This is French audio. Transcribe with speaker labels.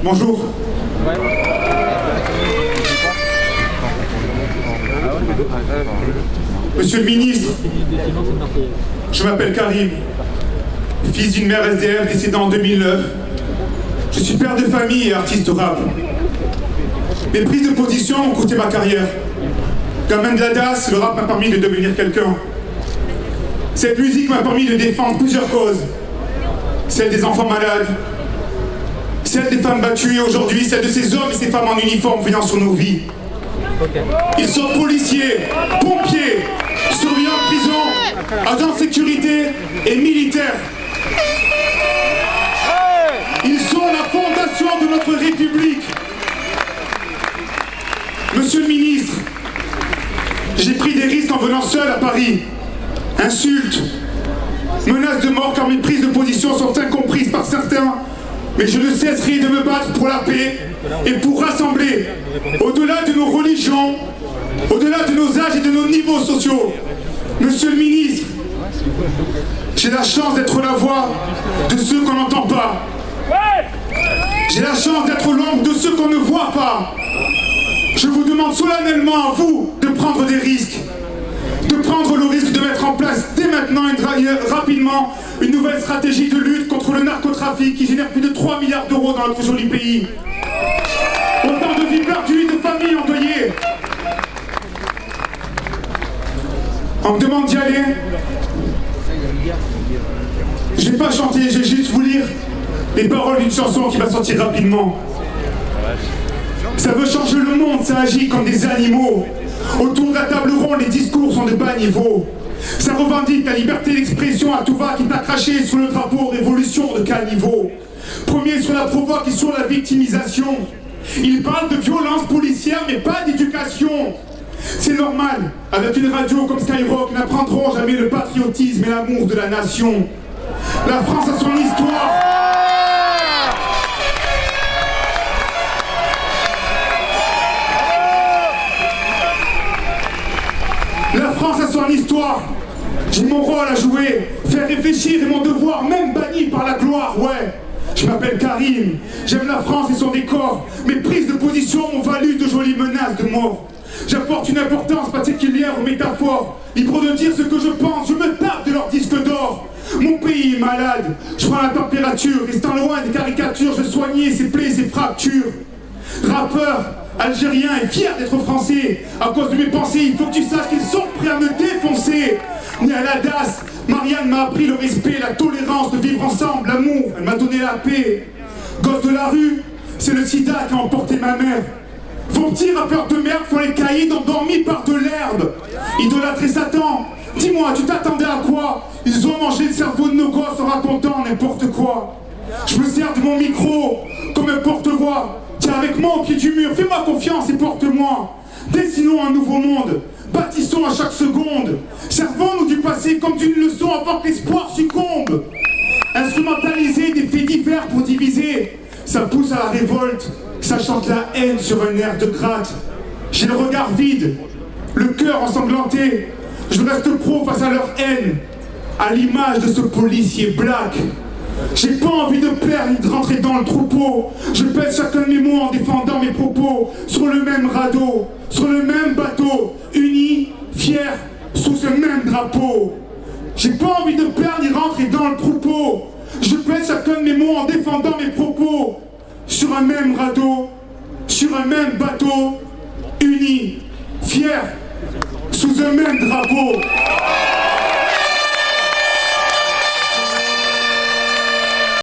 Speaker 1: Bonjour. Monsieur le ministre, je m'appelle Karim, fils d'une mère SDF décédée en 2009. Je suis père de famille et artiste rap. Mes prises de position ont coûté ma carrière. Gamin de la DAS, le rap m'a permis de devenir quelqu'un. Cette musique m'a permis de défendre plusieurs causes. Celle des enfants malades, celle des femmes battues et aujourd'hui celle de ces hommes et ces femmes en uniforme venant sur nos vies. Ils sont policiers, pompiers, surveillants de prison, agents de sécurité et militaires. Ils sont la fondation de notre République. Monsieur le ministre, j'ai pris des risques en venant seul à Paris. Insultes, menaces de mort car mes prises de position sont incomprises par certains. Mais je ne cesserai de me battre pour la paix et pour rassembler, au-delà de nos religions, au-delà de nos âges et de nos niveaux sociaux. Monsieur le ministre, j'ai la chance d'être la voix de ceux qu'on n'entend pas. J'ai la chance d'être l'ombre de ceux qu'on ne voit pas. Je vous demande solennellement à vous de prendre des risques. De prendre le risque de mettre en place dès maintenant et rapidement une nouvelle stratégie de lutte contre le narcotrafic qui génère plus de 3 milliards d'euros dans notre joli pays. Autant de vies perdues et de familles endeuillées. On me demande d'y aller. Je vais pas chanter, je vais juste vous lire les paroles d'une chanson qui va sortir rapidement. Ça veut changer le monde, ça agit comme des animaux. Autour de la table ronde, les discours sont de bas niveau. Ça revendique la liberté d'expression à tout va qui t'a craché sur le drapeau révolution de caniveau. Premier sur la provoque et sur la victimisation. Il parle de violence policière mais pas d'éducation. C'est normal, avec une radio comme Skyrock, n'apprendront jamais le patriotisme et l'amour de la nation. La France a son histoire. La France a son histoire. J'ai mon rôle à jouer, faire réfléchir est mon devoir, même banni par la gloire, ouais. Je m'appelle Karim, j'aime la France et son décor. Mes prises de position m'ont valu de jolies menaces de mort. J'apporte une importance particulière aux métaphores. Libre de dire ce que je pense, je me tape de leur disque d'or. Mon pays est malade, je prends la température. Restant loin des caricatures, je soignais ses plaies, ses fractures. Rappeur, algérien et fier d'être français. À cause de mes pensées, il faut que tu saches qu'ils sont prêts à me défoncer. Né à la DAS, Marianne m'a appris le respect, la tolérance, de vivre ensemble, l'amour, elle m'a donné la paix. Gosse de la rue, c'est le sida qui a emporté ma mère. Vos petits rappeurs de merde font les caïds endormis par de l'herbe. Idolâtrer Satan, dis-moi, tu t'attendais à quoi? Ils ont mangé le cerveau de nos gosses en racontant n'importe quoi. Je me sers de mon micro comme un porte-voix. Tiens avec moi au pied du mur, fais-moi confiance et porte-moi. Dessinons un nouveau monde, bâtissons à chaque seconde. Servons-nous du passé comme d'une leçon avant que l'espoir succombe. Instrumentaliser des faits divers pour diviser, ça pousse à la révolte, ça chante la haine sur un air de gratte. J'ai le regard vide, le cœur ensanglanté. Je reste pro face à leur haine, à l'image de ce policier black. J'ai pas envie de plaire ni de rentrer dans le troupeau. Je pèse chacun de mes mots en défendant mes propos. Sur le même radeau, sur le même bateau, unis, fiers, sous ce même drapeau. J'ai pas envie de plaire ni rentrer dans le troupeau. Je pèse chacun de mes mots en défendant mes propos. Sur un même radeau, sur un même bateau, unis, fiers, sous un même drapeau.